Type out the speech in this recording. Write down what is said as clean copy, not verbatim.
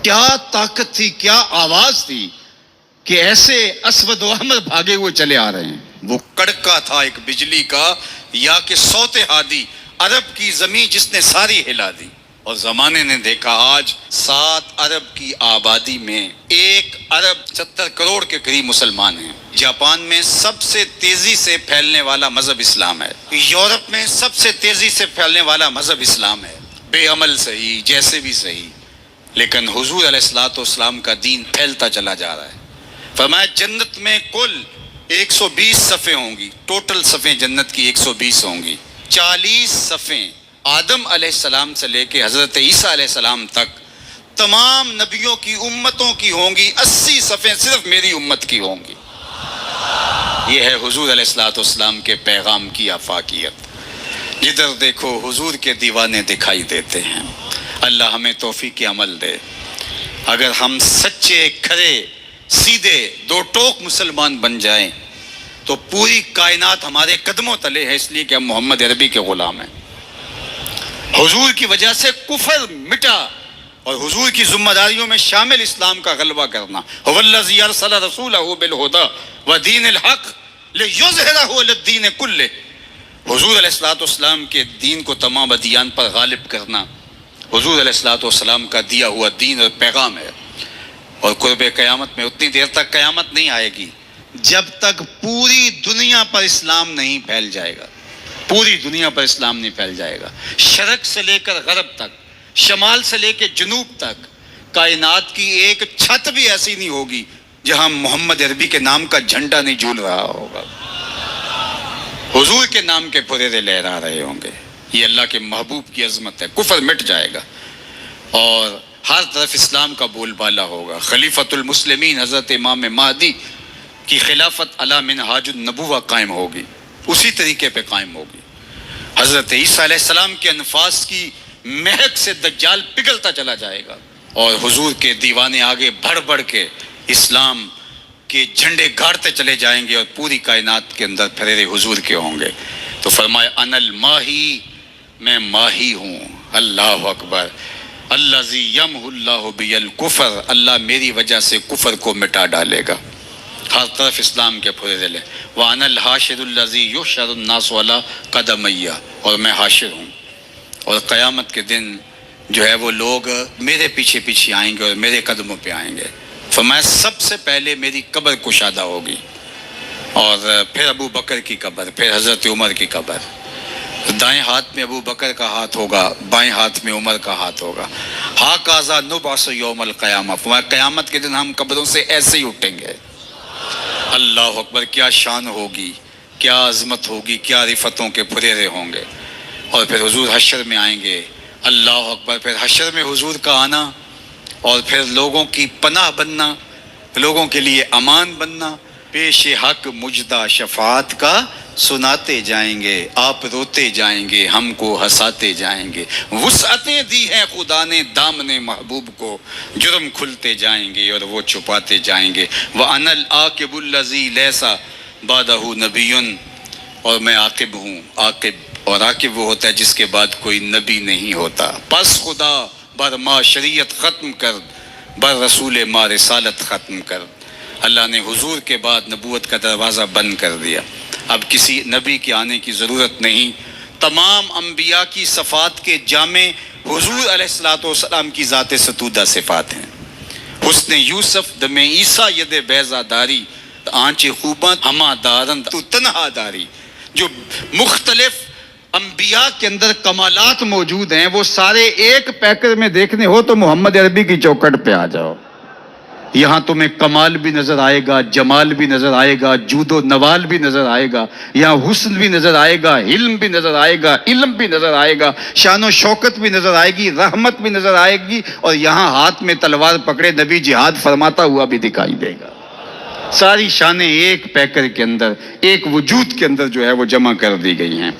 کیا طاقت تھی، کیا آواز تھی کہ ایسے اسود و احمر بھاگے ہوئے چلے آ رہے ہیں۔ وہ کڑکا تھا ایک بجلی کا، یا کہ صوت ہادی عرب کی زمین جس نے ساری ہلا دی۔ اور زمانے نے دیکھا آج 7 ارب کی آبادی میں 1 ارب 70 کروڑ کے قریب مسلمان ہیں۔ جاپان میں سب سے تیزی سے پھیلنے والا مذہب اسلام ہے، یورپ میں سب سے تیزی سے پھیلنے والا مذہب اسلام ہے۔ بے عمل صحیح، جیسے بھی صحیح، لیکن حضور علیہ الصلوۃ والسلام کا دین پھیلتا چلا جا رہا ہے۔ فرمایا جنت میں کل 120 صفیں ہوں گی، ٹوٹل صفیں جنت کی 120 ہوں گی۔ 40 صفیں آدم علیہ السلام سے لے کے حضرت عیسیٰ علیہ السلام تک تمام نبیوں کی امتوں کی ہوں گی، 80 صفیں صرف میری امت کی ہوں گی۔ یہ ہے حضور علیہ الصلوۃ والسلام کے پیغام کی آفاقیت۔ جدھر دیکھو حضور کے دیوانے دکھائی دیتے ہیں۔ اللہ ہمیں توفیق عمل دے۔ اگر ہم سچے، کھرے، سیدھے، دو ٹوک مسلمان بن جائیں تو پوری کائنات ہمارے قدموں تلے ہے، اس لیے کہ ہم محمد عربی کے غلام ہیں۔ حضور کی وجہ سے کفر مٹا، اور حضور کی ذمہ داریوں میں شامل اسلام کا غلبہ کرنا۔ هو الذی ارسل رسولہ بالہدی ودین الحق لیظہرہ علی الدین کلہ۔ حضور علیہ الصلوۃ والسلام کے دین کو تمام ادیان پر غالب کرنا حضور علیہ الصلوۃ والسلام کا دیا ہوا دین اور پیغام ہے۔ اور قرب قیامت میں اتنی دیر تک قیامت نہیں آئے گی جب تک پوری دنیا پر اسلام نہیں پھیل جائے گا۔ پوری دنیا پر اسلام نہیں پھیل جائے گا، شرق سے لے کر غرب تک، شمال سے لے کے جنوب تک۔ کائنات کی ایک چھت بھی ایسی نہیں ہوگی جہاں محمد عربی کے نام کا جھنڈا نہیں جھول رہا ہوگا، حضور کے نام کے پھریرے لہرا رہے ہوں گے۔ یہ اللہ کے محبوب کی عظمت ہے۔ کفر مٹ جائے گا اور ہر طرف اسلام کا بول بالا ہوگا۔ خلیفۃ المسلمین حضرت امام مہدی کی خلافت علی منہاج النبوہ قائم ہوگی، اسی طریقے پہ قائم ہوگی۔ حضرت عیسیٰ علیہ السلام کے انفاس کی مہک سے دجال پگھلتا چلا جائے گا، اور حضور کے دیوانے آگے بڑھ بڑھ کے اسلام کے جھنڈے گاڑتے چلے جائیں گے، اور پوری کائنات کے اندر پھریرے حضور کے ہوں گے۔ تو فرمایا انا الماہی، میں ماہی ہوں۔ اللہ اکبر۔ الذی یمحو اللہ بی الکفر، اللہ میری وجہ سے کفر کو مٹا ڈالے گا۔ ہر طرف اسلام کے پھریرے لے۔ وَأَنَا الْحَاشِرُ الَّذِي يُحْشَرُ النَّاسُ عَلَىٰ قَدَمَيَّ، اور میں حاشر ہوں، اور قیامت کے دن جو ہے وہ لوگ میرے پیچھے پیچھے آئیں گے اور میرے قدموں پہ آئیں گے۔ فرمایا سب سے پہلے میری قبر کشادہ ہوگی، اور پھر ابو بکر کی قبر، پھر حضرت عمر کی قبر۔ دائیں ہاتھ میں ابو بکر کا ہاتھ ہوگا، بائیں ہاتھ میں عمر کا ہاتھ ہوگا۔ ہَٰذَا نُبْعَثُ یوم القیامہ، فرمایا قیامت کے دن ہم قبروں سے ایسے ہی اٹھیں گے۔ اللہ اکبر، کیا شان ہوگی، کیا عظمت ہوگی، کیا رفتوں کے پھریرے ہوں گے۔ اور پھر حضور حشر میں آئیں گے۔ اللہ اکبر۔ پھر حشر میں حضور کا آنا، اور پھر لوگوں کی پناہ بننا، لوگوں کے لیے امان بننا۔ پیش حق مجدہ شفاعت کا سناتے جائیں گے، آپ روتے جائیں گے، ہم کو ہنساتے جائیں گے۔ وسعتیں دی ہیں خدا نے دامن محبوب کو، جرم کھلتے جائیں گے اور وہ چھپاتے جائیں گے۔ وَأَنَا الْعَاقِبُ الَّذِي لَيْسَ بَعْدَهُ نَبِيٌّ، اور میں عاقب ہوں۔ عاقب، اور عاقب وہ ہوتا ہے جس کے بعد کوئی نبی نہیں ہوتا۔ پس خدا بر ما شریعت ختم کر، بر رسول ما رسالت ختم کر۔ اللہ نے حضور کے بعد نبوت کا دروازہ بند کر دیا، اب کسی نبی کے آنے کی ضرورت نہیں۔ تمام انبیاء کی صفات کے جامع حضور علیہ الصلوۃ والسلام کی ذات ستودہ صفات ہیں۔ حسن یوسف دم عیسیٰ ید بیضا داری، آنچ خوباں ہما دارند تو تنہا داری۔ جو مختلف انبیاء کے اندر کمالات موجود ہیں، وہ سارے ایک پیکر میں دیکھنے ہو تو محمد عربی کی چوکٹ پہ آ جاؤ۔ یہاں تمہیں کمال بھی نظر آئے گا، جمال بھی نظر آئے گا، جود و نوال بھی نظر آئے گا، یہاں حسن بھی نظر آئے گا، علم بھی نظر آئے گا، علم بھی نظر آئے گا، شان و شوکت بھی نظر آئے گی، رحمت بھی نظر آئے گی، اور یہاں ہاتھ میں تلوار پکڑے نبی جہاد فرماتا ہوا بھی دکھائی دے گا۔ ساری شانیں ایک پیکر کے اندر، ایک وجود کے اندر جو ہے وہ جمع کر دی گئی ہیں۔